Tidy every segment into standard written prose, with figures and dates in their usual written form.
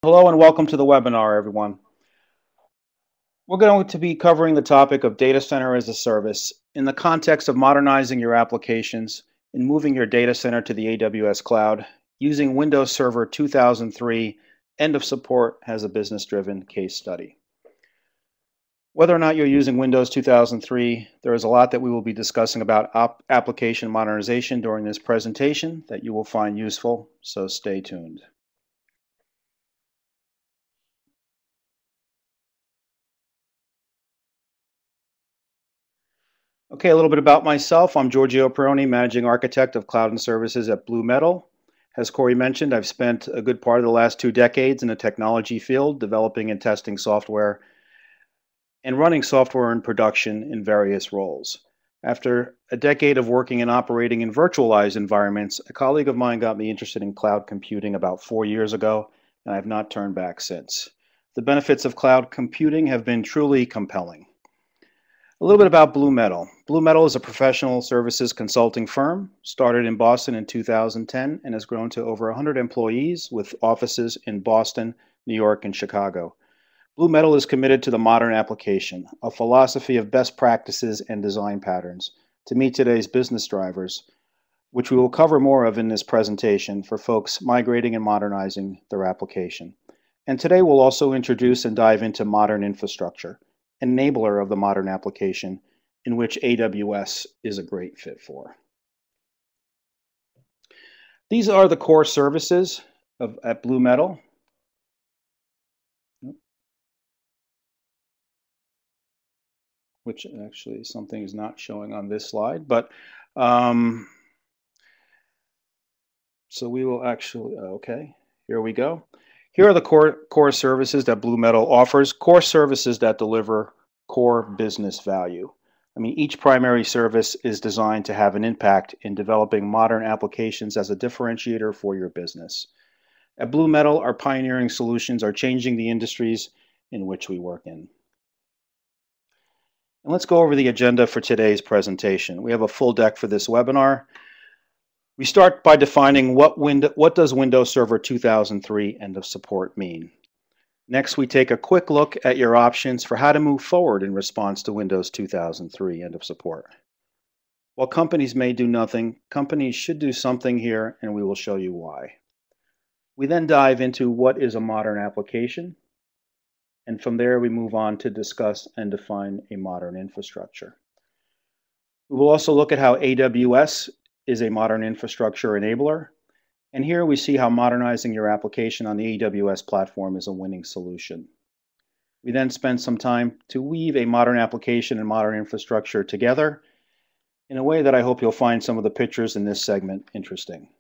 Hello and welcome to the webinar, everyone. We're going to be covering the topic of data center as a service in the context of modernizing your applications and moving your data center to the AWS cloud using Windows Server 2003 end of support as a business-driven case study. Whether or not you're using Windows 2003, there is a lot that we will be discussing about application modernization during this presentation that you will find useful, so stay tuned. Okay, a little bit about myself. I'm Giorgio Peroni, Managing Architect of Cloud and Services at BlueMetal. As Corey mentioned, I've spent a good part of the last 2 decades in the technology field, developing and testing software and running software in production in various roles. After a decade of working and operating in virtualized environments, a colleague of mine got me interested in cloud computing about 4 years ago, and I've not turned back since. The benefits of cloud computing have been truly compelling. A little bit about BlueMetal. BlueMetal is a professional services consulting firm, started in Boston in 2010 and has grown to over 100 employees with offices in Boston, New York, and Chicago. BlueMetal is committed to the modern application, a philosophy of best practices and design patterns to meet today's business drivers, which we will cover more of in this presentation for folks migrating and modernizing their application. And today we'll also introduce and dive into modern infrastructure, enabler of the modern application, in which AWS is a great fit for. These are the core services at BlueMetal. Which actually something is not showing on this slide, but so we will actually, okay, here we go. Here are the core services that BlueMetal offers, core services that deliver core business value. I mean, each primary service is designed to have an impact in developing modern applications as a differentiator for your business. At BlueMetal, our pioneering solutions are changing the industries in which we work in. And let's go over the agenda for today's presentation. We have a full deck for this webinar. We start by defining what does Windows Server 2003 end of support mean. Next, we take a quick look at your options for how to move forward in response to Windows 2003 end of support. While companies may do nothing, companies should do something here, and we will show you why. We then dive into what is a modern application, and from there we move on to discuss and define a modern infrastructure. We will also look at how AWS is a modern infrastructure enabler, and here we see how modernizing your application on the AWS platform is a winning solution. We then spend some time to weave a modern application and modern infrastructure together in a way that I hope you'll find some of the pictures in this segment interesting.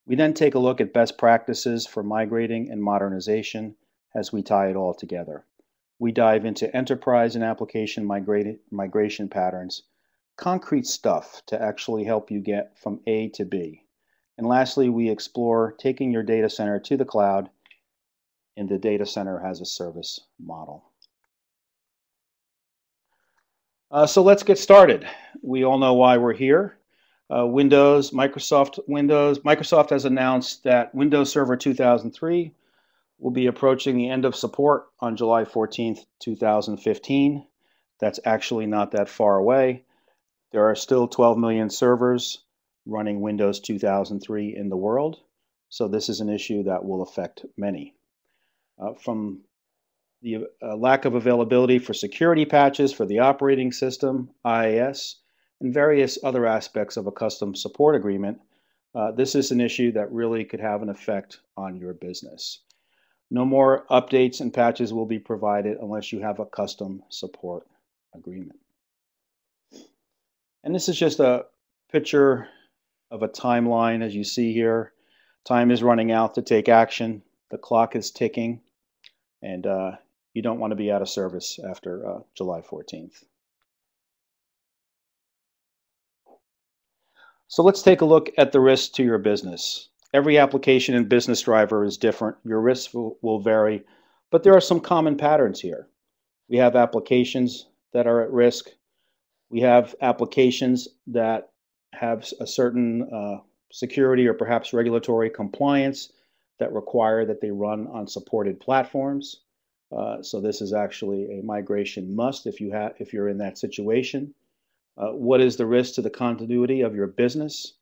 We then take a look at best practices for migrating and modernization as we tie it all together. We dive into enterprise and application migration patterns, concrete stuff to actually help you get from A to B. And lastly, we explore taking your data center to the cloud in the data center as a service model. So let's get started. We all know why we're here. Microsoft has announced that Windows Server 2003 will be approaching the end of support on July 14th, 2015. That's actually not that far away. There are still 12 million servers running Windows 2003 in the world, so this is an issue that will affect many. From the lack of availability for security patches for the operating system, IIS, and various other aspects of a custom support agreement, this is an issue that really could have an effect on your business. No more updates and patches will be provided unless you have a custom support agreement. And this is just a picture of a timeline. As you see here, time is running out to take action. The clock is ticking, and you don't want to be out of service after July 14th. So let's take a look at the risks to your business. Every application and business driver is different. Your risks will vary, but there are some common patterns here. We have applications that are at risk. We have applications that have a certain security or perhaps regulatory compliance that require that they run on supported platforms. So this is actually a migration must if you're in that situation. What is the risk to the continuity of your business?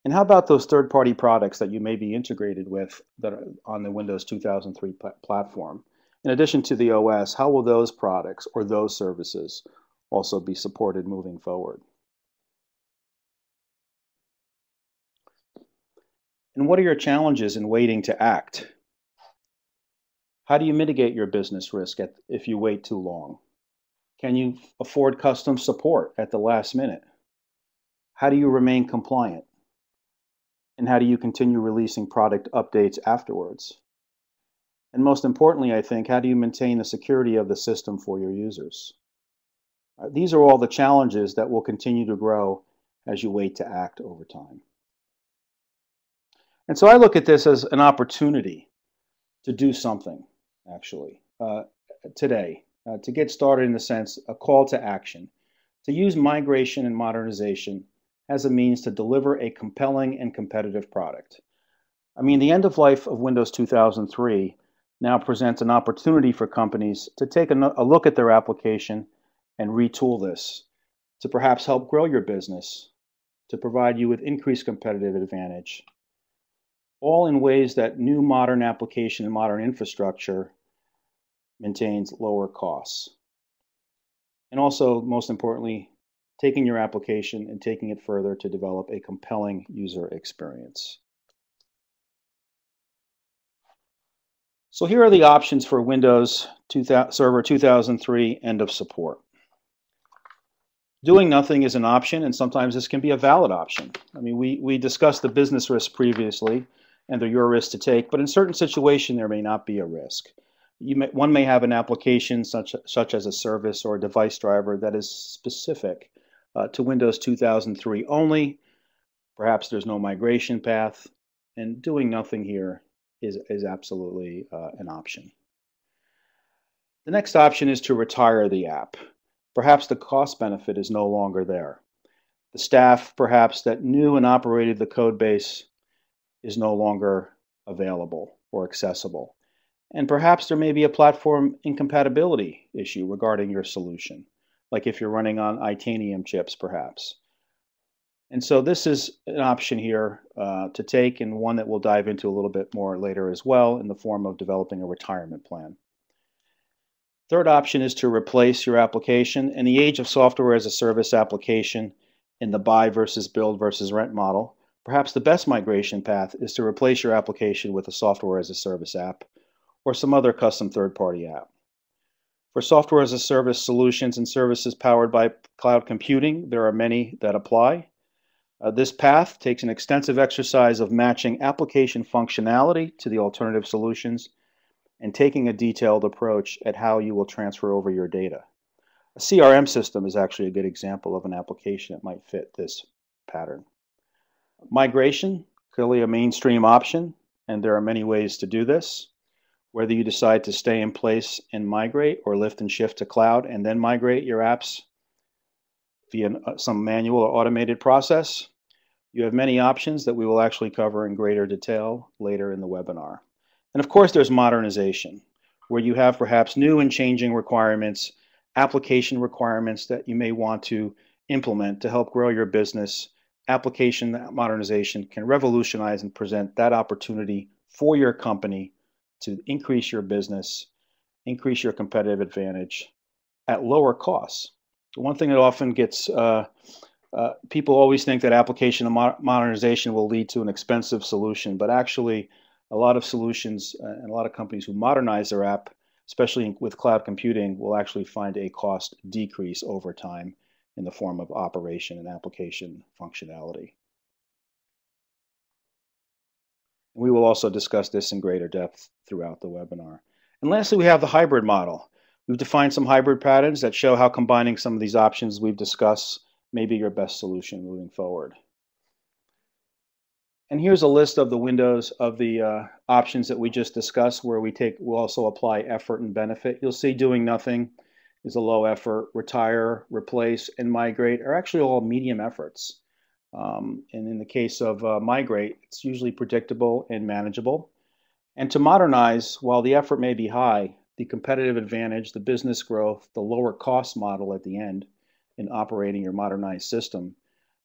And how about those third-party products that you may be integrated with that are on the Windows 2003 platform? In addition to the OS, how will those products or those services also be supported moving forward? And what are your challenges in waiting to act? How do you mitigate your business risk if you wait too long? Can you afford custom support at the last minute? How do you remain compliant? And how do you continue releasing product updates afterwards? And most importantly, I think, how do you maintain the security of the system for your users? These are all the challenges that will continue to grow as you wait to act over time. And so I look at this as an opportunity to do something, actually, today, to get started in the sense, a call to action, to use migration and modernization as a means to deliver a compelling and competitive product. I mean, the end of life of Windows 2003 now presents an opportunity for companies to take a look at their application and retool this to perhaps help grow your business, to provide you with increased competitive advantage, all in ways that new modern application and modern infrastructure maintains lower costs. And also, most importantly, taking your application and taking it further to develop a compelling user experience. So here are the options for Windows Server 2003 end of support. Doing nothing is an option, and sometimes this can be a valid option. I mean, we discussed the business risk previously, and they're your risk to take, but in certain situations there may not be a risk. One may have an application such as a service or a device driver that is specific to Windows 2003 only. Perhaps there's no migration path, and doing nothing here is absolutely an option. The next option is to retire the app. Perhaps the cost benefit is no longer there. The staff, perhaps, that knew and operated the code base is no longer available or accessible. And perhaps there may be a platform incompatibility issue regarding your solution, like if you're running on Itanium chips, perhaps. And so this is an option here to take, and one that we'll dive into a little bit more later as well, in the form of developing a retirement plan. Third option is to replace your application. In the age of software as a service application, in the buy versus build versus rent model, perhaps the best migration path is to replace your application with a software as a service app or some other custom third-party app. For software as a service solutions and services powered by cloud computing, there are many that apply. This path takes an extensive exercise of matching application functionality to the alternative solutions and taking a detailed approach at how you will transfer over your data. A CRM system is actually a good example of an application that might fit this pattern. Migration, clearly a mainstream option, and there are many ways to do this. Whether you decide to stay in place and migrate, or lift and shift to cloud and then migrate your apps via some manual or automated process, you have many options that we will actually cover in greater detail later in the webinar. And of course, there's modernization, where you have perhaps new and changing requirements, application requirements that you may want to implement to help grow your business. Application modernization can revolutionize and present that opportunity for your company to increase your business, increase your competitive advantage at lower costs. One thing that often gets, people always think that application modernization will lead to an expensive solution, but actually a lot of solutions and a lot of companies who modernize their app, especially with cloud computing, will actually find a cost decrease over time in the form of operation and application functionality. We will also discuss this in greater depth throughout the webinar. And lastly, we have the hybrid model. We've defined some hybrid patterns that show how combining some of these options we've discussed may be your best solution moving forward. And here's a list of the windows of the options that we just discussed, where we'll also apply effort and benefit. You'll see doing nothing is a low effort, retire, replace, and migrate are actually all medium efforts. And in the case of migrate, it's usually predictable and manageable. And to modernize, while the effort may be high, the competitive advantage, the business growth, the lower cost model at the end in operating your modernized system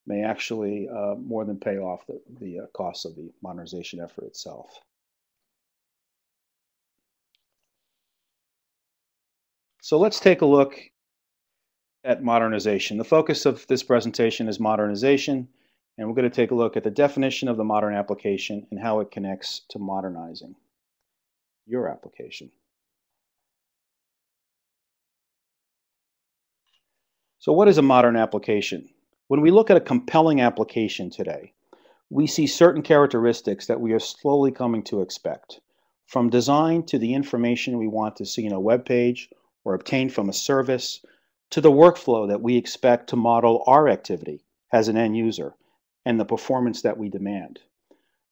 may actually more than pay off the costs of the modernization effort itself. So let's take a look at modernization. The focus of this presentation is modernization, and we're going to take a look at the definition of the modern application and how it connects to modernizing your application. So what is a modern application? When we look at a compelling application today, we see certain characteristics that we are slowly coming to expect, from design to the information we want to see in a web page or obtain from a service, to the workflow that we expect to model our activity as an end user and the performance that we demand.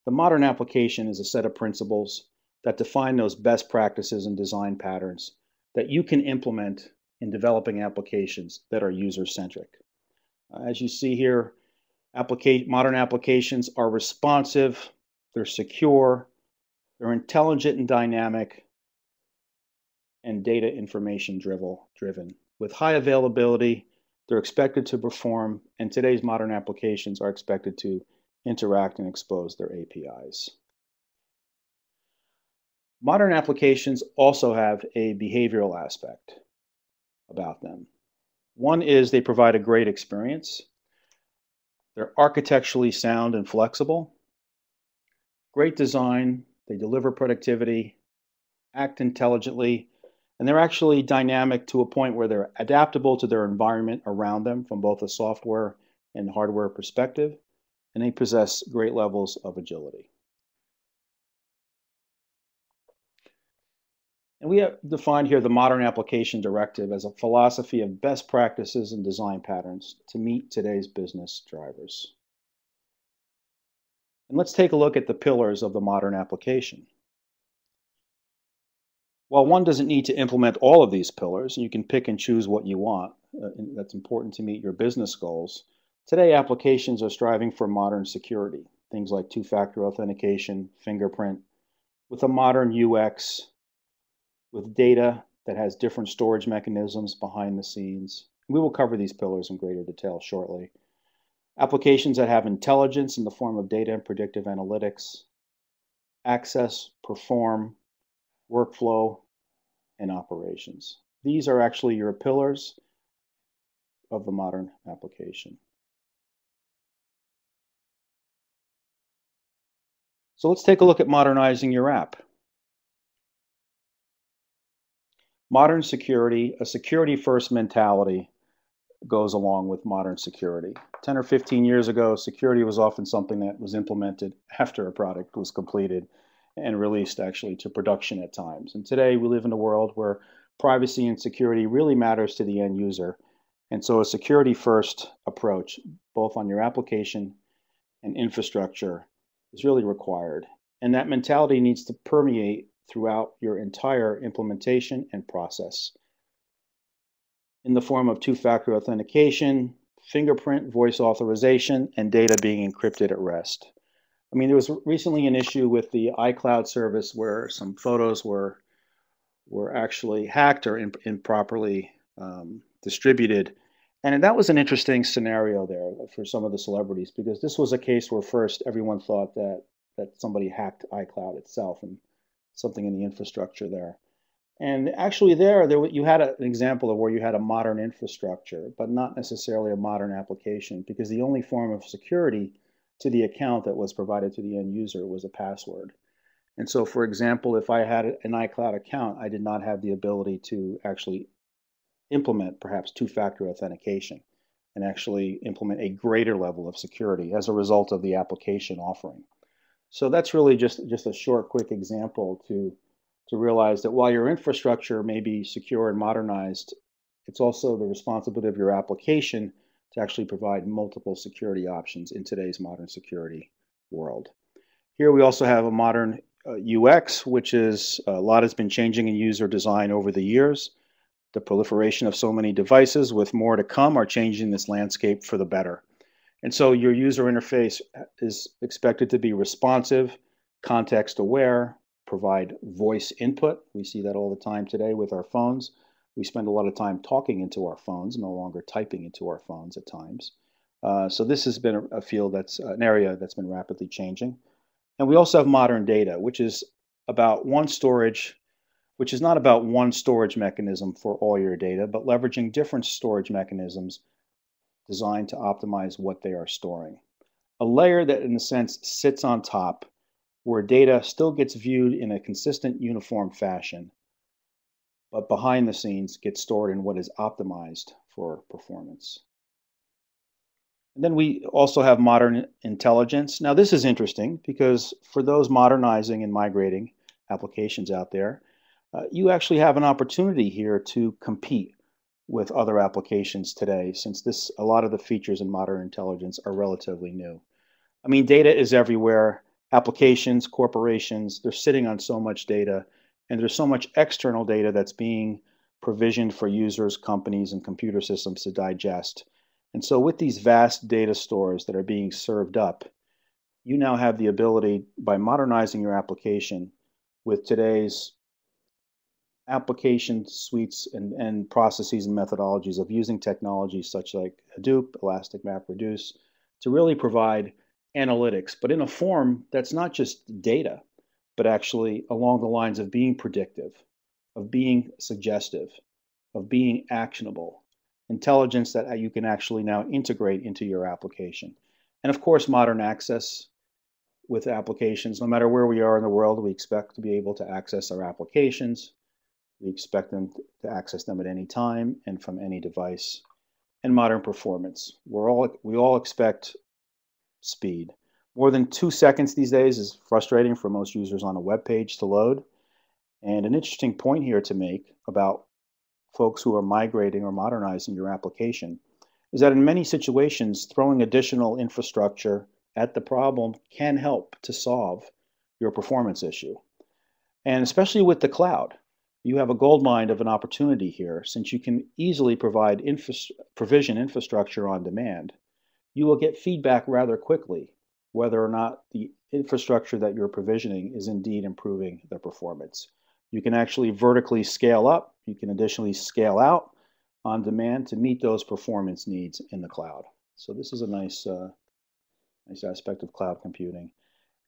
The modern application is a set of principles that define those best practices and design patterns that you can implement in developing applications that are user-centric. As you see here, modern applications are responsive, they're secure, they're intelligent and dynamic, and data information driven. With high availability, they're expected to perform, and today's modern applications are expected to interact and expose their APIs. Modern applications also have a behavioral aspect about them. One is they provide a great experience. They're architecturally sound and flexible. Great design, they deliver productivity, act intelligently, and they're actually dynamic to a point where they're adaptable to their environment around them from both a software and hardware perspective, and they possess great levels of agility. And we have defined here the Modern Application Directive as a philosophy of best practices and design patterns to meet today's business drivers. And let's take a look at the pillars of the modern application. While one doesn't need to implement all of these pillars, you can pick and choose what you want. That's important to meet your business goals. Today, applications are striving for modern security, things like two-factor authentication, fingerprint, with a modern UX, with data that has different storage mechanisms behind the scenes. We will cover these pillars in greater detail shortly. Applications that have intelligence in the form of data and predictive analytics, access, perform, workflow, and operations. These are actually your pillars of the modern application. So let's take a look at modernizing your app. Modern security, a security-first mentality goes along with modern security. 10 or 15 years ago, security was often something that was implemented after a product was completed and released actually to production at times. And today we live in a world where privacy and security really matters to the end user. And so a security-first approach, both on your application and infrastructure, is really required. And that mentality needs to permeate throughout your entire implementation and process in the form of two-factor authentication, fingerprint, voice authorization, and data being encrypted at rest. I mean, there was recently an issue with the iCloud service where some photos were actually hacked or improperly distributed. And that was an interesting scenario there for some of the celebrities, because this was a case where first everyone thought that somebody hacked iCloud itself and something in the infrastructure there. And actually you had an example of where you had a modern infrastructure, but not necessarily a modern application, because the only form of security to the account that was provided to the end user was a password. And so, for example, if I had an iCloud account, I did not have the ability to actually implement perhaps two-factor authentication and actually implement a greater level of security as a result of the application offering. So that's really just a short, quick example to realize that while your infrastructure may be secure and modernized, it's also the responsibility of your application to actually provide multiple security options in today's modern security world. Here we also have a modern UX, which is a lot has been changing in user design over the years. The proliferation of so many devices with more to come are changing this landscape for the better. And so your user interface is expected to be responsive, context aware, provide voice input. We see that all the time today with our phones. We spend a lot of time talking into our phones, no longer typing into our phones at times. So this has been a field that's an area that's been rapidly changing. And we also have modern data, which is about which is not about one storage mechanism for all your data, but leveraging different storage mechanisms designed to optimize what they are storing. A layer that, in a sense, sits on top, where data still gets viewed in a consistent, uniform fashion, but behind the scenes gets stored in what is optimized for performance. And then we also have modern intelligence. Now, this is interesting because for those modernizing and migrating applications out there, you actually have an opportunity here to compete with other applications today, since a lot of the features in modern intelligence are relatively new. I mean, data is everywhere. Applications, corporations, they're sitting on so much data, and there's so much external data that's being provisioned for users, companies, and computer systems to digest. And so with these vast data stores that are being served up, you now have the ability, by modernizing your application with today's application suites and processes and methodologies of using technologies such like Hadoop, Elastic MapReduce, to really provide analytics, but in a form that's not just data, but actually along the lines of being predictive, of being suggestive, of being actionable, intelligence that you can actually now integrate into your application. And of course, modern access with applications. No matter where we are in the world, we expect to be able to access our applications. We expect them to access them at any time and from any device. And modern performance. We all expect speed. More than 2 seconds these days is frustrating for most users on a web page to load. And an interesting point here to make about folks who are migrating or modernizing your application is that in many situations, throwing additional infrastructure at the problem can help to solve your performance issue. And especially with the cloud, you have a goldmine of an opportunity here. Since you can easily provision infrastructure on demand, you will get feedback rather quickly whether or not the infrastructure that you're provisioning is indeed improving the performance. You can actually vertically scale up. You can additionally scale out on demand to meet those performance needs in the cloud. So this is a nice aspect of cloud computing.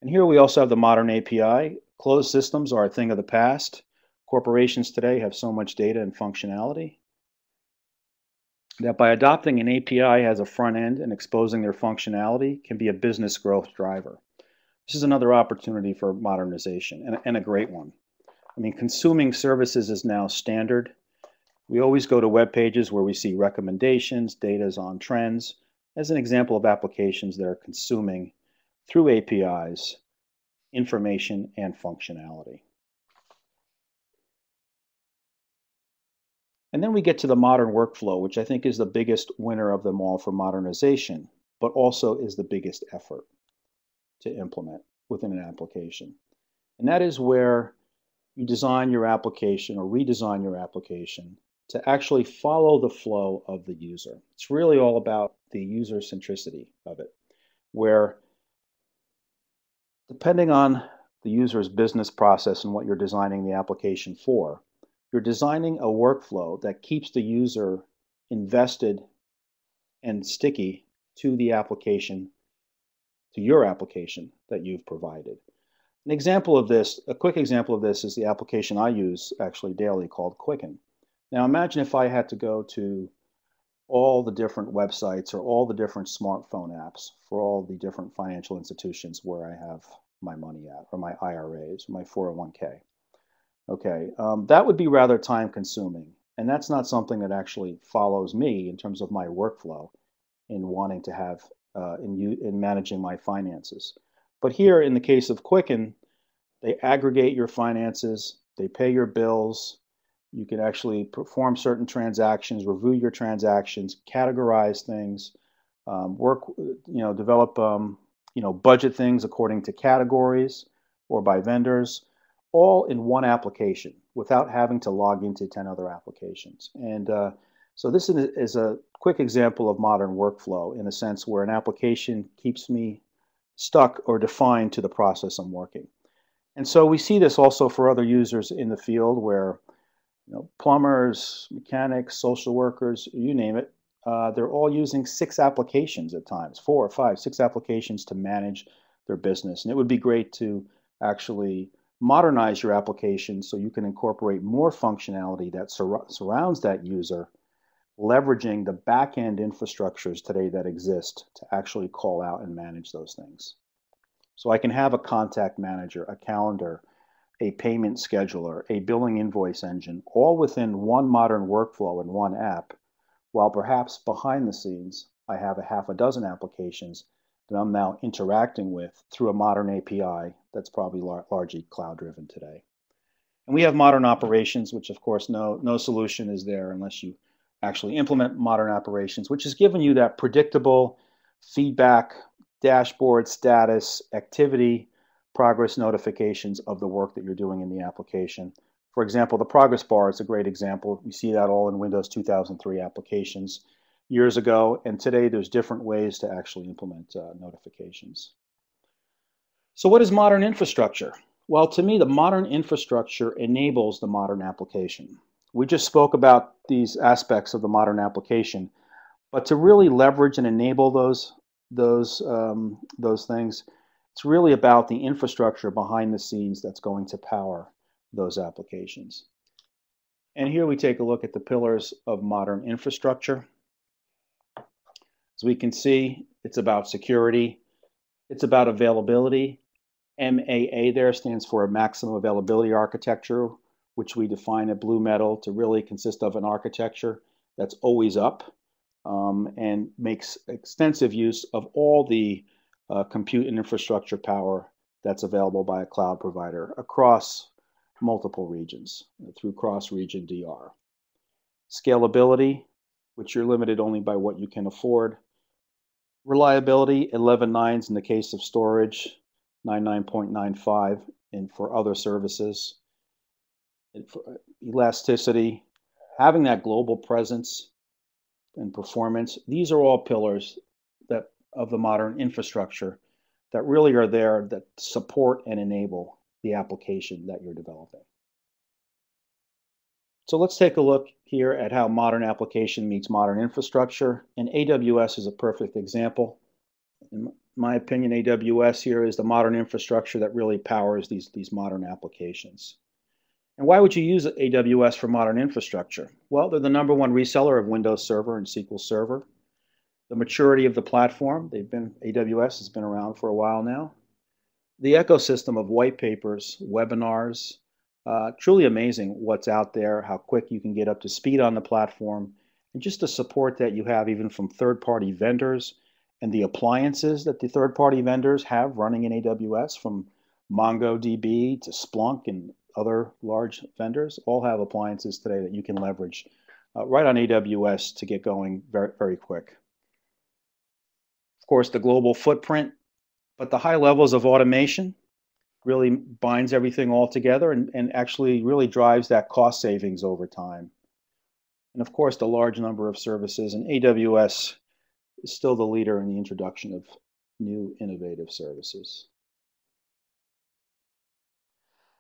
And here we also have the modern API. Closed systems are a thing of the past. Corporations today have so much data and functionality that by adopting an API as a front end and exposing their functionality can be a business growth driver. This is another opportunity for modernization, and a great one. I mean, consuming services is now standard. We always go to web pages where we see recommendations, data on trends, as an example of applications that are consuming through APIs information and functionality. And then we get to the modern workflow, which I think is the biggest winner of them all for modernization, but also is the biggest effort to implement within an application. And that is where you design your application or redesign your application to actually follow the flow of the user. It's really all about the user centricity of it, where depending on the user's business process and what you're designing the application for, you're designing a workflow that keeps the user invested and sticky to the application, to your application that you've provided. An example of this, a quick example of this is the application I use actually daily called Quicken. Now imagine if I had to go to all the different websites or all the different smartphone apps for all the different financial institutions where I have my money at, or my IRAs, or my 401k. Okay, that would be rather time consuming. And that's not something that actually follows me in terms of my workflow in wanting to have, in managing my finances. But here in the case of Quicken, they aggregate your finances, they pay your bills, you can actually perform certain transactions, review your transactions, categorize things, develop, budget things according to categories or by vendors, all in one application without having to log into 10 other applications. And so this is a quick example of modern workflow in a sense where an application keeps me stuck or defined to the process I'm working. And so we see this also for other users in the field where, plumbers, mechanics, social workers, you name it, they're all using 6 applications at times, 4 or 5, 6 applications to manage their business. And it would be great to actually modernize your application so you can incorporate more functionality that surrounds that user, leveraging the back-end infrastructures today that exist to actually call out and manage those things. So I can have a contact manager, a calendar, a payment scheduler, a billing invoice engine, all within one modern workflow in one app, while perhaps behind the scenes, I have a half a dozen applications that I'm now interacting with through a modern API that's probably largely cloud-driven today. And we have modern operations, which of course no solution is there unless you actually implement modern operations, which has given you that predictable feedback, dashboard, status, activity, progress notifications of the work that you're doing in the application. For example, the progress bar is a great example. You see that all in Windows 2003 applications years ago, and today there's different ways to actually implement notifications. So what is modern infrastructure? Well, to me, the modern infrastructure enables the modern application. We just spoke about these aspects of the modern application, but to really leverage and enable those things, it's really about the infrastructure behind the scenes that's going to power those applications. And here we take a look at the pillars of modern infrastructure. As we can see, it's about security, it's about availability. MAA there stands for a maximum availability architecture, which we define at BlueMetal to really consist of an architecture that's always up and makes extensive use of all the compute and infrastructure power that's available by a cloud provider across multiple regions through cross-region DR. Scalability, which you're limited only by what you can afford. Reliability, 11 nines in the case of storage, 99.95 and for other services. Elasticity, having that global presence and performance. These are all pillars of the modern infrastructure that really are there that support and enable the application that you're developing. So let's take a look here at how modern application meets modern infrastructure, and AWS is a perfect example. In my opinion, AWS here is the modern infrastructure that really powers these modern applications. And why would you use AWS for modern infrastructure? Well, they're the #1 reseller of Windows Server and SQL Server. The maturity of the platform, AWS has been around for a while now. The ecosystem of white papers, webinars, truly amazing what's out there, how quick you can get up to speed on the platform, and just the support that you have even from third-party vendors and the appliances that the third-party vendors have running in AWS, from MongoDB to Splunk and other large vendors, all have appliances today that you can leverage right on AWS to get going very, very quick. Of course, the global footprint, but the high levels of automation really binds everything all together and actually really drives that cost savings over time. And of course, the large number of services, and AWS is still the leader in the introduction of new innovative services.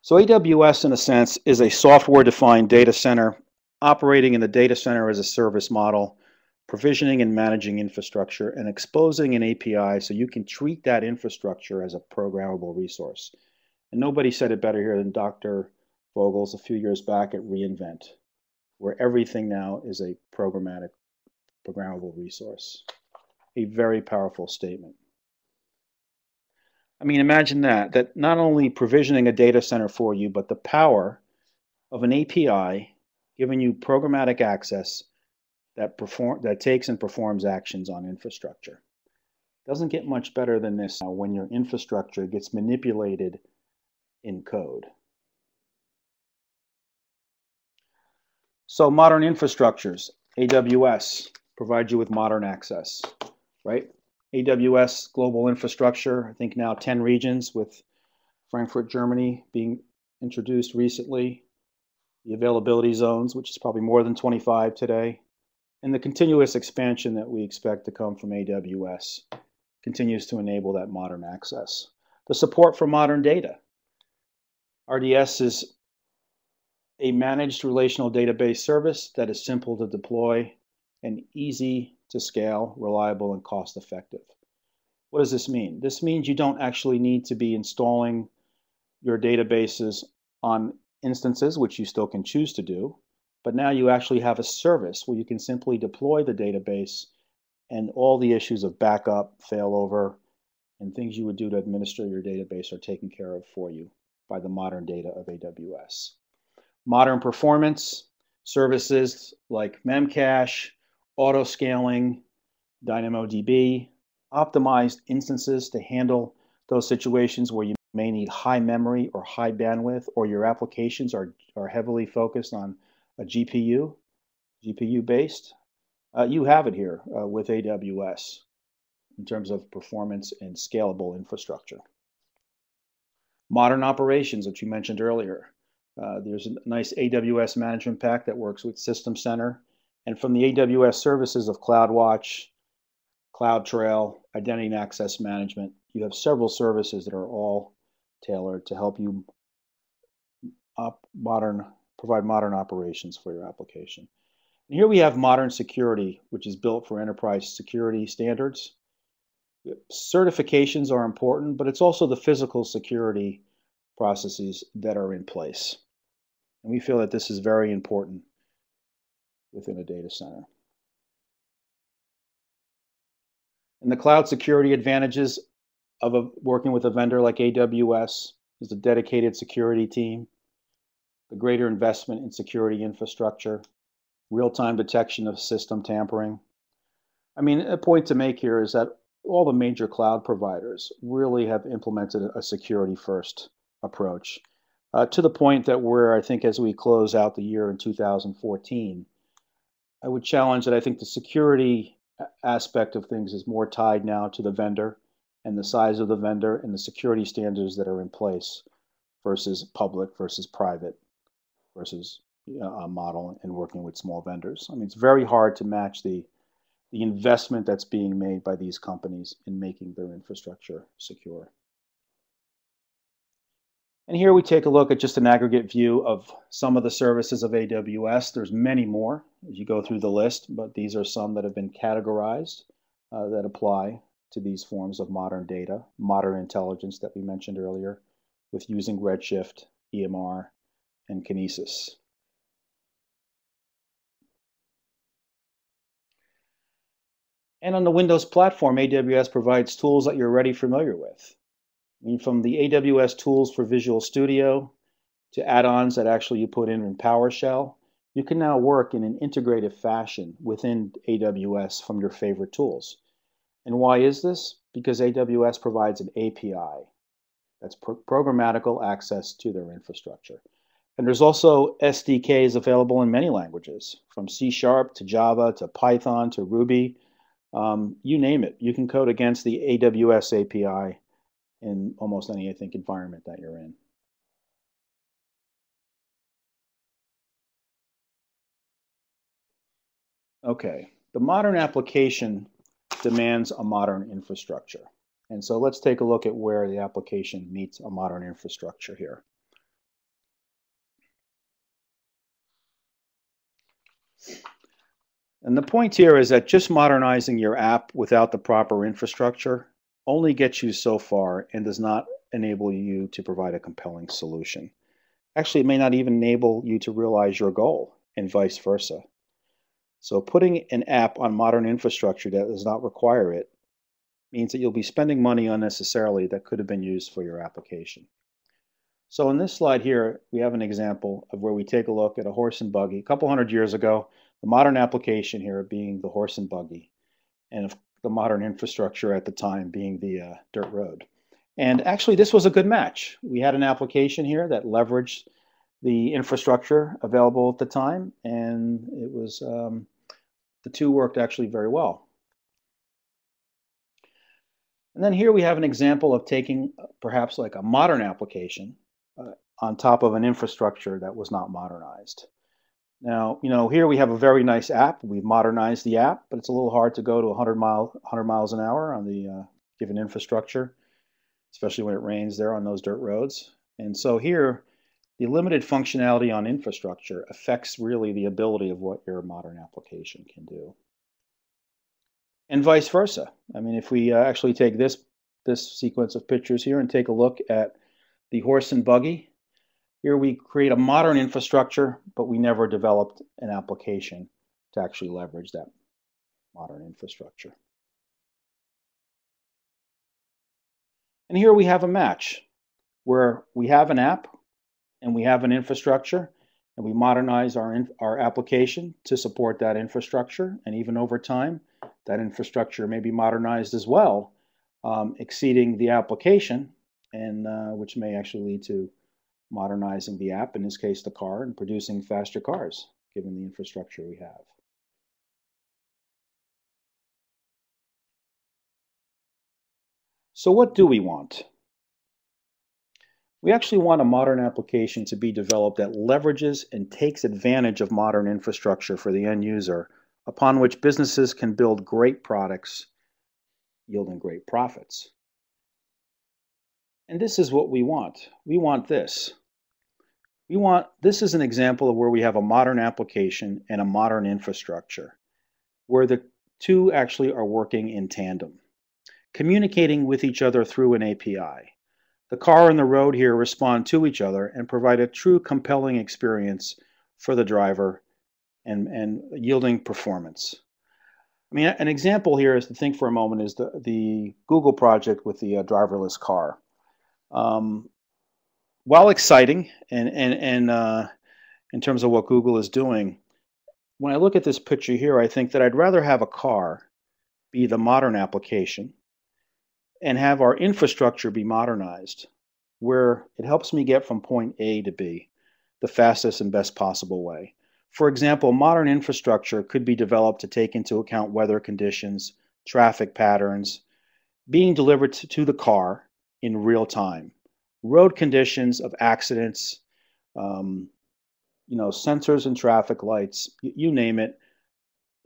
So AWS, in a sense, is a software-defined data center operating in the data center as a service model, provisioning and managing infrastructure, and exposing an API so you can treat that infrastructure as a programmable resource. And nobody said it better here than Dr. Vogels a few years back at reInvent, where everything now is a programmable resource. A very powerful statement. I mean, imagine that not only provisioning a data center for you, but the power of an API giving you programmatic access that takes and performs actions on infrastructure. Doesn't get much better than this when your infrastructure gets manipulated in code. So modern infrastructures, AWS provides you with modern access, right? AWS global infrastructure, I think now 10 regions, with Frankfurt, Germany being introduced recently. The availability zones, which is probably more than 25 today. And the continuous expansion that we expect to come from AWS continues to enable that modern access. The support for modern data. RDS is a managed relational database service that is simple to deploy and easy to scale, reliable, and cost effective. What does this mean? This means you don't actually need to be installing your databases on instances, which you still can choose to do, but now you actually have a service where you can simply deploy the database and all the issues of backup, failover, and things you would do to administer your database are taken care of for you by the modern data of AWS. Modern performance services like Memcache, auto-scaling, DynamoDB, optimized instances to handle those situations where you may need high memory or high bandwidth, or your applications are heavily focused on a GPU based. You have it here with AWS in terms of performance and scalable infrastructure. Modern operations, which you mentioned earlier. There's a nice AWS management pack that works with System Center. And from the AWS services of CloudWatch, CloudTrail, Identity and Access Management, you have several services that are all tailored to help you provide modern operations for your application. And here we have modern security, which is built for enterprise security standards. Certifications are important, but it's also the physical security processes that are in place. And we feel that this is very important within a data center. And the cloud security advantages of working with a vendor like AWS is the dedicated security team, the greater investment in security infrastructure, real-time detection of system tampering. I mean, a point to make here is that all the major cloud providers really have implemented a security-first approach to the point that where I think as we close out the year in 2014, I would challenge that I think the security aspect of things is more tied now to the vendor and the size of the vendor and the security standards that are in place versus public versus private versus a model and working with small vendors. I mean, it's very hard to match the investment that's being made by these companies in making their infrastructure secure. And here we take a look at just an aggregate view of some of the services of AWS. There's many more as you go through the list, but these are some that have been categorized that apply to these forms of modern data, modern intelligence that we mentioned earlier, with using Redshift, EMR, and Kinesis. And on the Windows platform, AWS provides tools that you're already familiar with. I mean, from the AWS tools for Visual Studio to add-ons that actually you put in PowerShell, you can now work in an integrative fashion within AWS from your favorite tools. And why is this? Because AWS provides an API that's programmatical access to their infrastructure. And there's also SDKs available in many languages, from C# to Java to Python to Ruby. You name it. You can code against the AWS API in almost any, I think, environment that you're in. Okay, the modern application demands a modern infrastructure. And so let's take a look at where the application meets a modern infrastructure here. And the point here is that just modernizing your app without the proper infrastructure only gets you so far and does not enable you to provide a compelling solution. Actually, it may not even enable you to realize your goal, and vice versa. So putting an app on modern infrastructure that does not require it means that you'll be spending money unnecessarily that could have been used for your application. So in this slide here, we have an example of where we take a look at a horse and buggy. A couple hundred years ago, the modern application here being the horse and buggy, and the modern infrastructure at the time being the dirt road. And actually, this was a good match. We had an application here that leveraged the infrastructure available at the time, and it was the two worked actually very well. And then here we have an example of taking perhaps like a modern application on top of an infrastructure that was not modernized. Now, here we have a very nice app. We've modernized the app, but it's a little hard to go to 100 miles an hour on the given infrastructure, especially when it rains there on those dirt roads. And so here the limited functionality on infrastructure affects really the ability of what your modern application can do. And vice versa. I mean, if we actually take this sequence of pictures here and take a look at the horse and buggy, here we create a modern infrastructure, but we never developed an application to actually leverage that modern infrastructure. And here we have a match where we have an app and we have an infrastructure, and we modernize our application to support that infrastructure. And even over time, that infrastructure may be modernized as well, exceeding the application, and which may actually lead to modernizing the app, in this case the car, and producing faster cars, given the infrastructure we have. So what do we want? We actually want a modern application to be developed that leverages and takes advantage of modern infrastructure for the end user, upon which businesses can build great products, yielding great profits. And this is what we want. We want this. This is an example of where we have a modern application and a modern infrastructure, where the two actually are working in tandem, communicating with each other through an API. The car and the road here respond to each other and provide a true compelling experience for the driver and yielding performance. I mean, an example here is to think for a moment is the Google project with the driverless car. While exciting and in terms of what Google is doing, when I look at this picture here, I think that I'd rather have a car be the modern application and have our infrastructure be modernized, where it helps me get from point A to B the fastest and best possible way. For example, modern infrastructure could be developed to take into account weather conditions, traffic patterns, being delivered to the car in real time, road conditions of accidents, sensors and traffic lights, you name it,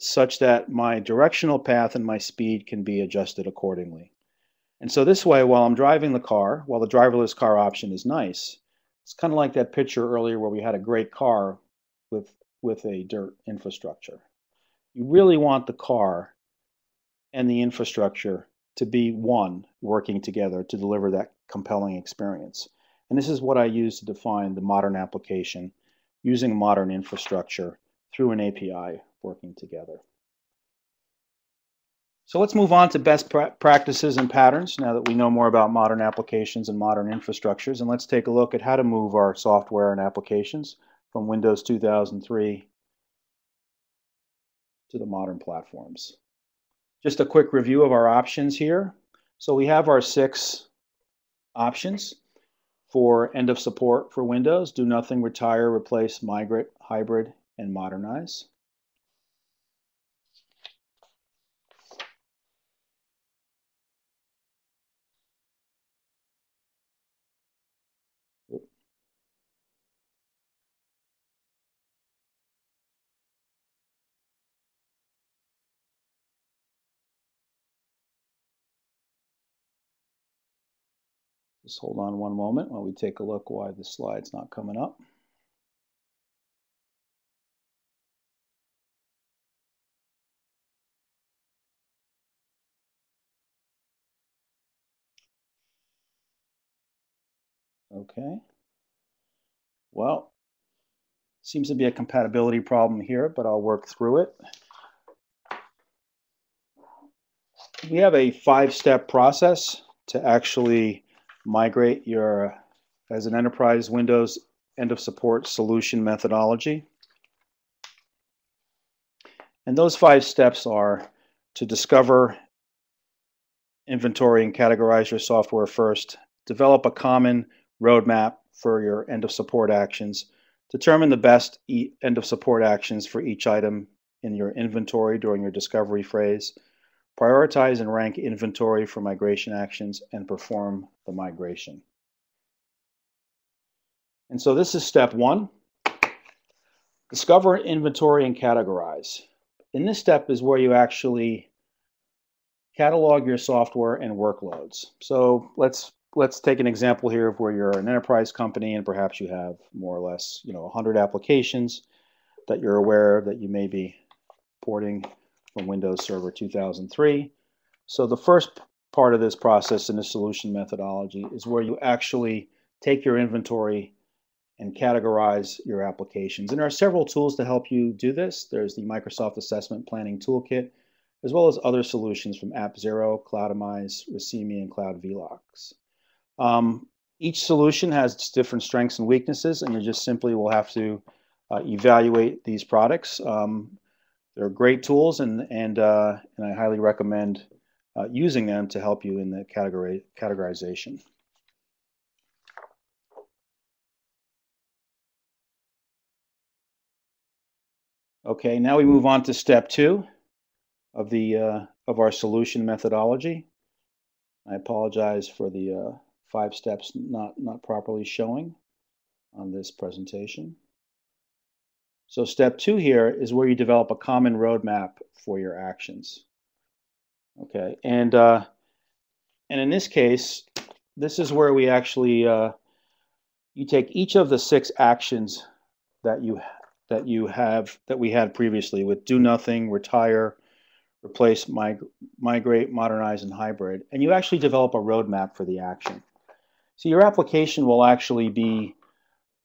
such that my directional path and my speed can be adjusted accordingly. And so this way, while I'm driving the car, while the driverless car option is nice, it's kind of like that picture earlier where we had a great car with a dirt infrastructure. You really want the car and the infrastructure to be one, working together to deliver that compelling experience. And this is what I use to define the modern application using modern infrastructure through an API working together. So let's move on to best practices and patterns now that we know more about modern applications and modern infrastructures. And let's take a look at how to move our software and applications from Windows 2003 to the modern platforms. Just a quick review of our options here. So we have our 6 options for end of support for Windows: do nothing, retire, replace, migrate, hybrid, and modernize. Just hold on one moment while we take a look why the slide's not coming up. Okay. Well, seems to be a compatibility problem here, but I'll work through it. We have a 5-step process to actually migrate your, as an enterprise Windows end of support solution methodology. And those 5 steps are to discover, inventory, and categorize your software first, develop a common roadmap for your end of support actions, determine the best end of support actions for each item in your inventory during your discovery phase, prioritize and rank inventory for migration actions, and perform the migration. And so this is step 1. Discover, inventory, and categorize. In this step is where you actually catalog your software and workloads. So let's let's take an example here of where you're an enterprise company and perhaps you have more or less, 100 applications that you're aware of that you may be porting from Windows Server 2003. So the first part of this process in the solution methodology is where you actually take your inventory and categorize your applications. And there are several tools to help you do this. There's the Microsoft Assessment Planning Toolkit, as well as other solutions from AppZero, Cloudimize, Racemi, and Cloud VLOX. Each solution has different strengths and weaknesses, and you just simply will have to evaluate these products. They're great tools, and I highly recommend using them to help you in the categorization. Okay, now we move on to step 2 of our solution methodology. I apologize for the 5 steps not properly showing on this presentation. So step 2 here is where you develop a common roadmap for your actions. Okay, and in this case, this is where we actually you take each of the 6 actions that we had previously with do nothing, retire, replace, migrate, modernize, and hybrid, and you actually develop a roadmap for the action. So your application will actually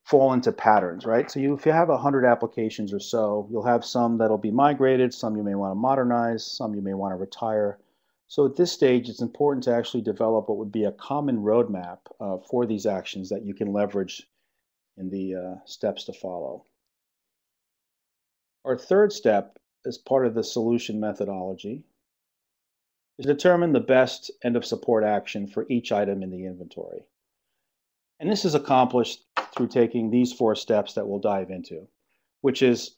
fall into patterns, right? So if you have 100 applications or so, you'll have some that'll be migrated, some you may want to modernize, some you may want to retire. So at this stage, it's important to actually develop what would be a common roadmap for these actions that you can leverage in the steps to follow. Our third step, as part of the solution methodology, is to determine the best end of support action for each item in the inventory. And this is accomplished through taking these 4 steps that we'll dive into, which is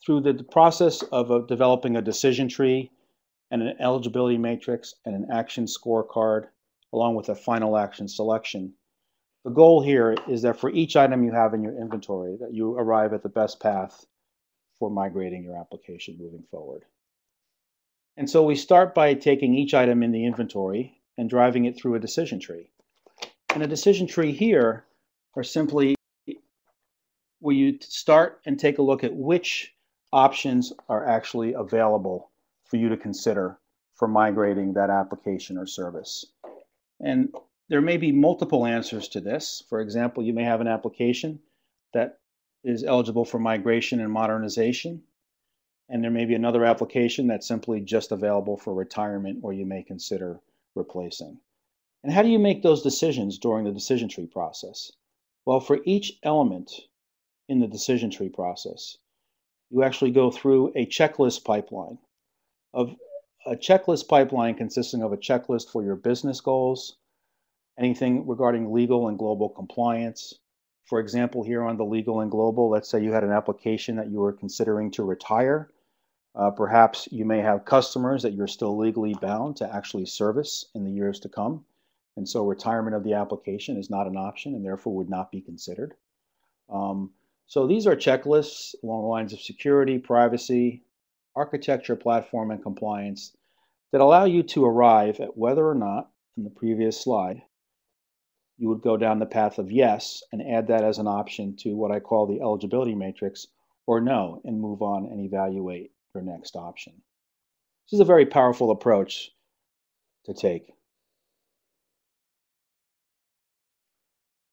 through the process of developing a decision tree and an eligibility matrix and an action scorecard, along with a final action selection. The goal here is that for each item you have in your inventory, that you arrive at the best path for migrating your application moving forward. And so we start by taking each item in the inventory and driving it through a decision tree. And a decision tree here are simply where you start and take a look at which options are actually available for you to consider for migrating that application or service. And there may be multiple answers to this. For example, you may have an application that is eligible for migration and modernization, and there may be another application that's simply just available for retirement or you may consider replacing. And how do you make those decisions during the decision tree process? Well, for each element in the decision tree process, you actually go through a checklist pipeline. A checklist pipeline consisting of a checklist for your business goals, anything regarding legal and global compliance. For example, here on the legal and global, let's say you had an application that you were considering to retire. Perhaps you may have customers that you're still legally bound to actually service in the years to come. And so retirement of the application is not an option and therefore would not be considered. So these are checklists along the lines of security, privacy, architecture, platform, and compliance that allow you to arrive at whether or not, in the previous slide, you would go down the path of yes and add that as an option to what I call the eligibility matrix, or no, and move on and evaluate your next option. This is a very powerful approach to take.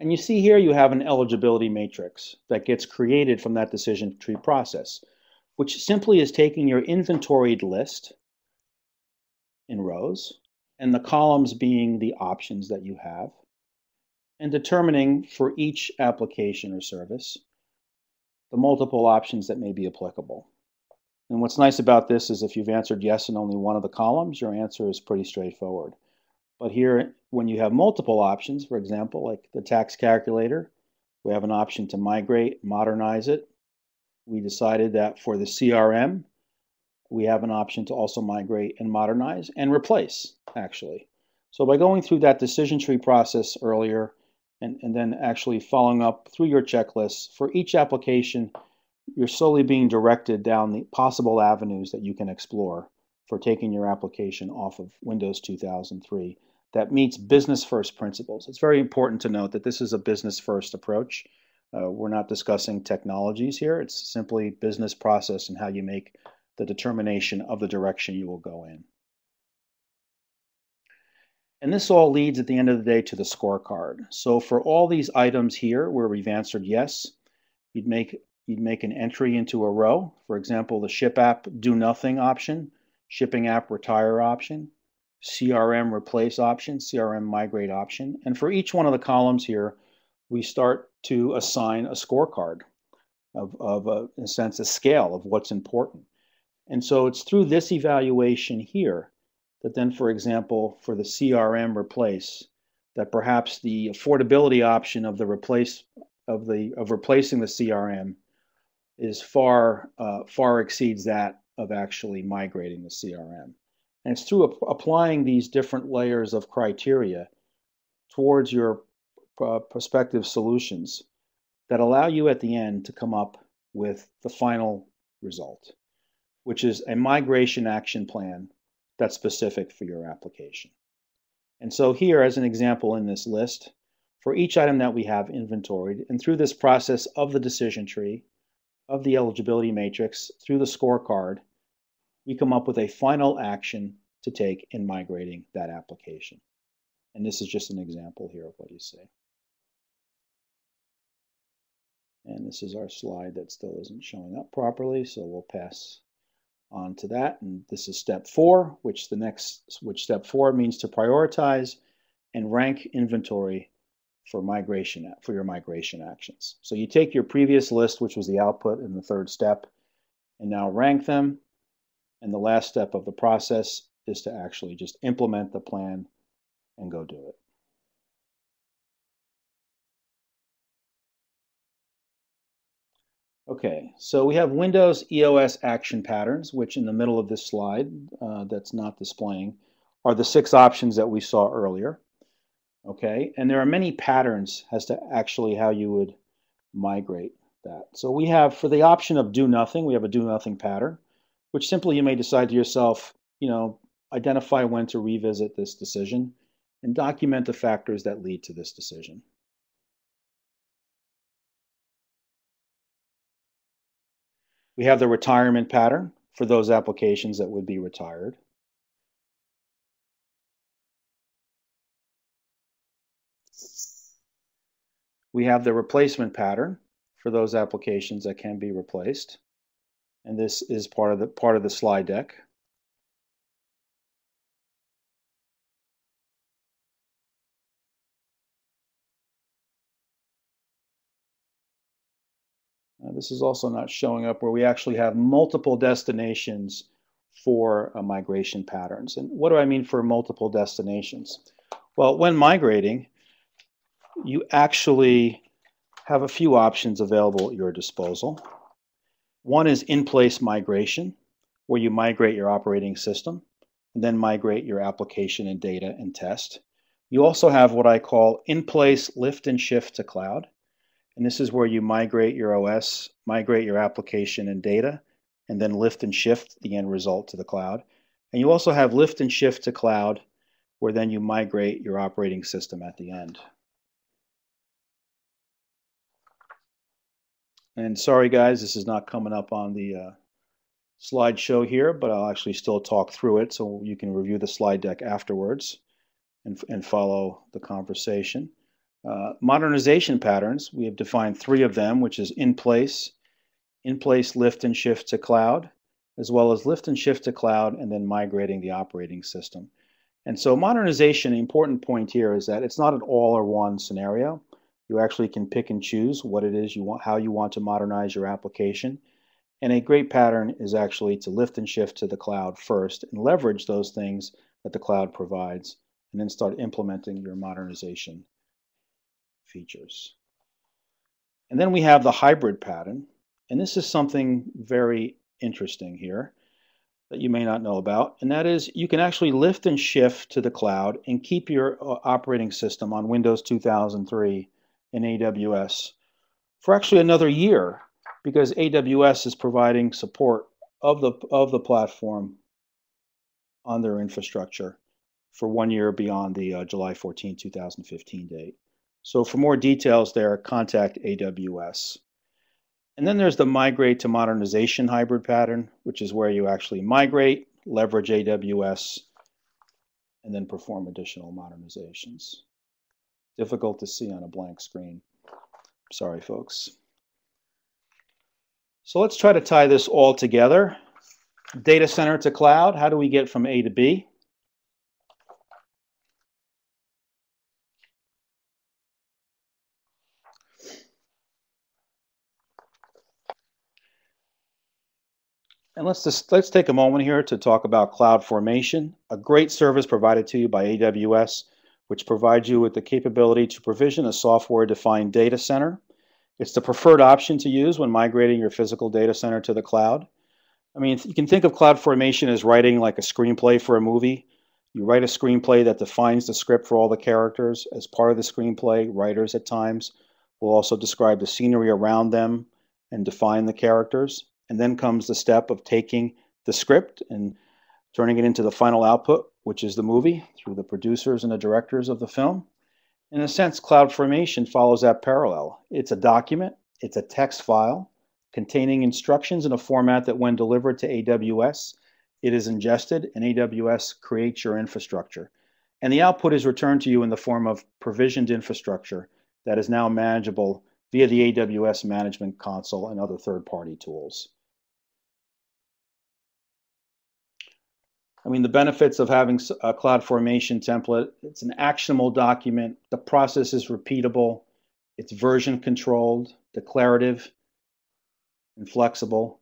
And you see here you have an eligibility matrix that gets created from that decision tree process, which simply is taking your inventoried list in rows and the columns being the options that you have, and determining for each application or service the multiple options that may be applicable. And what's nice about this is if you've answered yes in only one of the columns, your answer is pretty straightforward. But here, when you have multiple options, for example, like the tax calculator, we have an option to migrate, modernize it. We decided that for the CRM, we have an option to also migrate and modernize and replace, actually. So by going through that decision tree process earlier, and then actually following up through your checklists, for each application, you're slowly being directed down the possible avenues that you can explore for taking your application off of Windows 2003 that meets business first principles. It's very important to note that this is a business first approach. We're not discussing technologies here. It's simply business process and how you make the determination of the direction you will go in. And this all leads at the end of the day to the scorecard. So for all these items here where we've answered yes, you'd make an entry into a row. For example, the ship app do nothing option, shipping app retire option, CRM replace option, CRM migrate option. And for each one of the columns here, we start to assign a scorecard of in a sense, a scale of what's important. And so it's through this evaluation here that then, for example, for the CRM replace, that perhaps the affordability option of replacing the CRM is far exceeds that of actually migrating the CRM. And it's through applying these different layers of criteria towards your prospective solutions that allow you at the end to come up with the final result, which is a migration action plan that's specific for your application. And so here, as an example in this list, for each item that we have inventoried, and through this process of the decision tree, of the eligibility matrix, through the scorecard, we come up with a final action to take in migrating that application. And this is just an example here of what you see. And this is our slide that still isn't showing up properly, so we'll pass on to that. And this is step 4, which step 4 means to prioritize and rank inventory for your migration actions. So you take your previous list, which was the output in the 3rd step, and now rank them. And the last step of the process is to actually just implement the plan and go do it. Okay, so we have Windows EOS action patterns, which in the middle of this slide that's not displaying are the 6 options that we saw earlier. Okay, and there are many patterns as to actually how you would migrate that. So we have, for the option of do nothing, we have a do nothing pattern, which simply you may decide to yourself, identify when to revisit this decision and document the factors that lead to this decision. We have the retirement pattern for those applications that would be retired. We have the replacement pattern for those applications that can be replaced. And this is part of the slide deck. This is also not showing up where we actually have multiple destinations for migration patterns. And what do I mean for multiple destinations? Well, when migrating, you actually have a few options available at your disposal. One is in-place migration, where you migrate your operating system and then migrate your application and data and test. You also have what I call in-place lift and shift to cloud. And this is where you migrate your OS, migrate your application and data, and then lift and shift the end result to the cloud. And you also have lift and shift to cloud, where then you migrate your operating system at the end. And sorry guys, this is not coming up on the slideshow here, but I'll actually still talk through it so you can review the slide deck afterwards and follow the conversation. Modernization patterns, we have defined 3 of them, which is in place lift and shift to cloud, as well as lift and shift to cloud and then migrating the operating system. And so modernization, the important point here is that it's not an all or one scenario. You actually can pick and choose what it is you want, how you want to modernize your application. And a great pattern is actually to lift and shift to the cloud first and leverage those things that the cloud provides, and then start implementing your modernization features. And then we have the hybrid pattern, and this is something very interesting here that you may not know about, and that is you can actually lift and shift to the cloud and keep your operating system on Windows 2003 in AWS for actually another year, because AWS is providing support of the platform on their infrastructure for 1 year beyond the July 14, 2015 date. So for more details there, contact AWS. And then there's the migrate to modernization hybrid pattern, which is where you actually migrate, leverage AWS, and then perform additional modernizations. Difficult to see on a blank screen. Sorry, folks. So let's try to tie this all together. Data center to cloud, how do we get from A to B? And let's take a moment here to talk about CloudFormation, a great service provided to you by AWS, which provides you with the capability to provision a software-defined data center. It's the preferred option to use when migrating your physical data center to the cloud. I mean, you can think of CloudFormation as writing like a screenplay for a movie. You write a screenplay that defines the script for all the characters. As part of the screenplay, writers at times will also describe the scenery around them and define the characters. And then comes the step of taking the script and turning it into the final output, which is the movie, through the producers and the directors of the film. In a sense, CloudFormation follows that parallel. It's a document, it's a text file containing instructions in a format that when delivered to AWS, it is ingested and AWS creates your infrastructure. And the output is returned to you in the form of provisioned infrastructure that is now manageable via the AWS Management Console and other third-party tools. I mean, the benefits of having a CloudFormation template, it's an actionable document, the process is repeatable, it's version controlled, declarative, and flexible.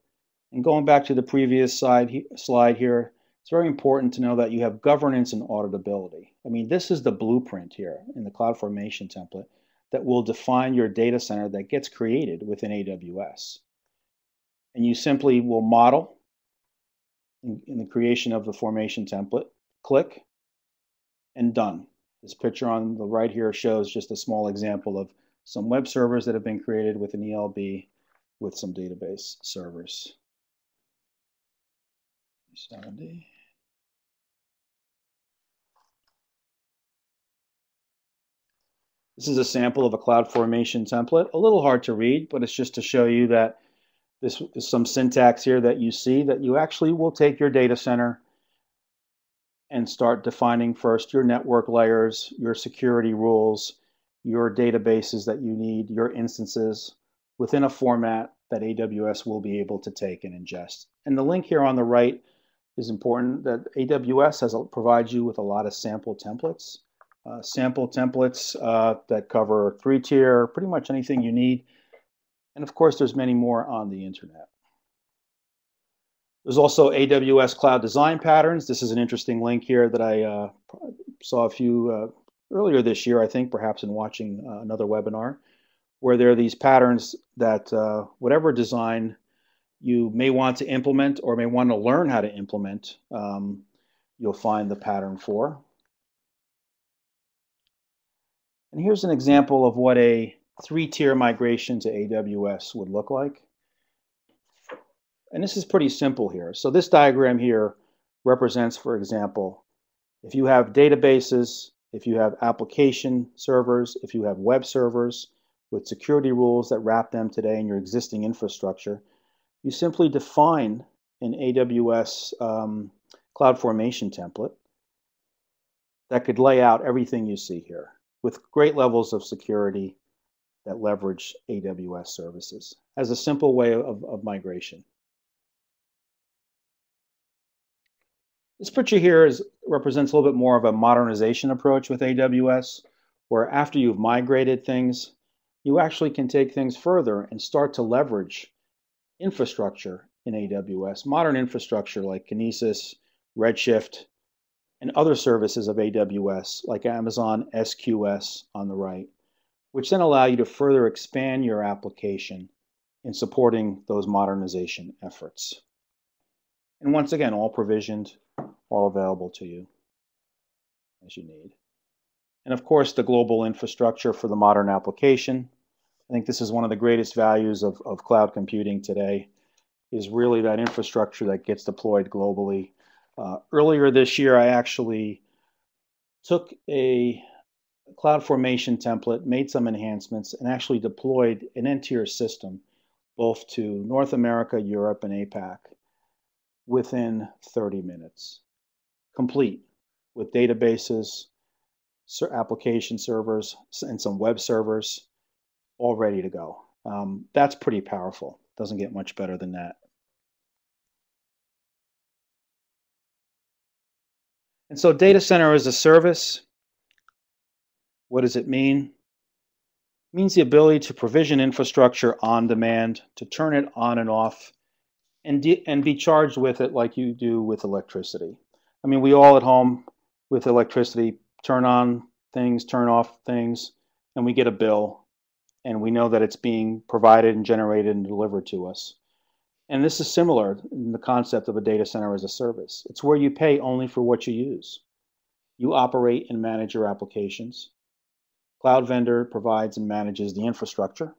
And going back to the previous slide here, it's very important to know that you have governance and auditability. I mean, this is the blueprint here in the CloudFormation template that will define your data center that gets created within AWS. And you simply will model in the creation of the formation template, click, and done. This picture on the right here shows just a small example of some web servers that have been created with an ELB with some database servers. 70. This is a sample of a CloudFormation template. A little hard to read, but it's just to show you that this is some syntax here that you see that you actually will take your data center and start defining first your network layers, your security rules, your databases that you need, your instances within a format that AWS will be able to take and ingest. And the link here on the right is important that AWS provides you with a lot of sample templates. That cover 3-tier, pretty much anything you need. And of course, there's many more on the internet. There's also AWS Cloud Design Patterns. This is an interesting link here that I saw a few earlier this year, I think, perhaps in watching another webinar, where there are these patterns that whatever design you may want to implement or may want to learn how to implement, you'll find the pattern for. And here's an example of what a 3-tier migration to AWS would look like. And this is pretty simple here. So this diagram here represents, for example, if you have databases, if you have application servers, if you have web servers with security rules that wrap them today in your existing infrastructure, you simply define an AWS CloudFormation template that could lay out everything you see here with great levels of security that leverage AWS services as a simple way of migration. This picture here represents a little bit more of a modernization approach with AWS, where after you've migrated things, you actually can take things further and start to leverage infrastructure in AWS, modern infrastructure like Kinesis, Redshift, and other services of AWS like Amazon SQS on the right, which then allow you to further expand your application in supporting those modernization efforts. And once again, all provisioned, all available to you as you need. And of course, the global infrastructure for the modern application. I think this is one of the greatest values of cloud computing today, is really that infrastructure that gets deployed globally. Earlier this year, I actually took a CloudFormation template, made some enhancements, and actually deployed an entire system both to North America, Europe, and APAC within 30 minutes. Complete with databases, application servers, and some web servers all ready to go. That's pretty powerful. Doesn't get much better than that. And so data center as a service, what does it mean? It means the ability to provision infrastructure on demand, to turn it on and off, and be charged with it like you do with electricity. I mean, we all at home with electricity turn on things, turn off things, and we get a bill, and we know that it's being provided and generated and delivered to us. And this is similar in the concept of a data center as a service. It's where you pay only for what you use. You operate and manage your applications. Cloud vendor provides and manages the infrastructure.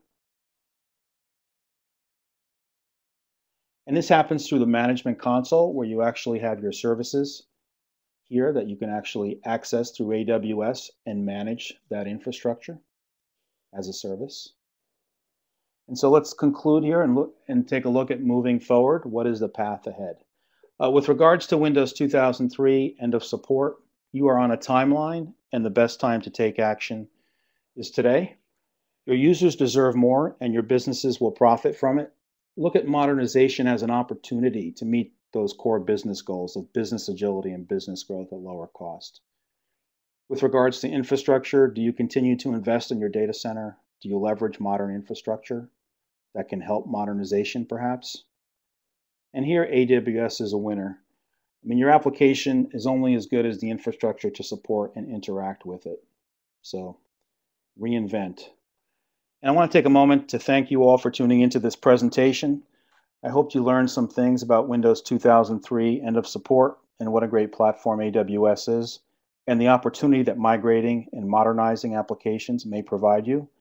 And this happens through the management console where you actually have your services here that you can actually access through AWS and manage that infrastructure as a service. And so let's conclude here and take a look at moving forward. What is the path ahead? With regards to Windows 2003 end of support, you are on a timeline, and the best time to take action is today. Your users deserve more, and your businesses will profit from it. Look at modernization as an opportunity to meet those core business goals of business agility and business growth at lower cost. With regards to infrastructure, do you continue to invest in your data center? Do you leverage modern infrastructure that can help modernization, perhaps? And here, AWS is a winner. I mean, your application is only as good as the infrastructure to support and interact with it. So, reinvent. And I want to take a moment to thank you all for tuning into this presentation. I hope you learned some things about Windows 2003 end of support and what a great platform AWS is, and the opportunity that migrating and modernizing applications may provide you.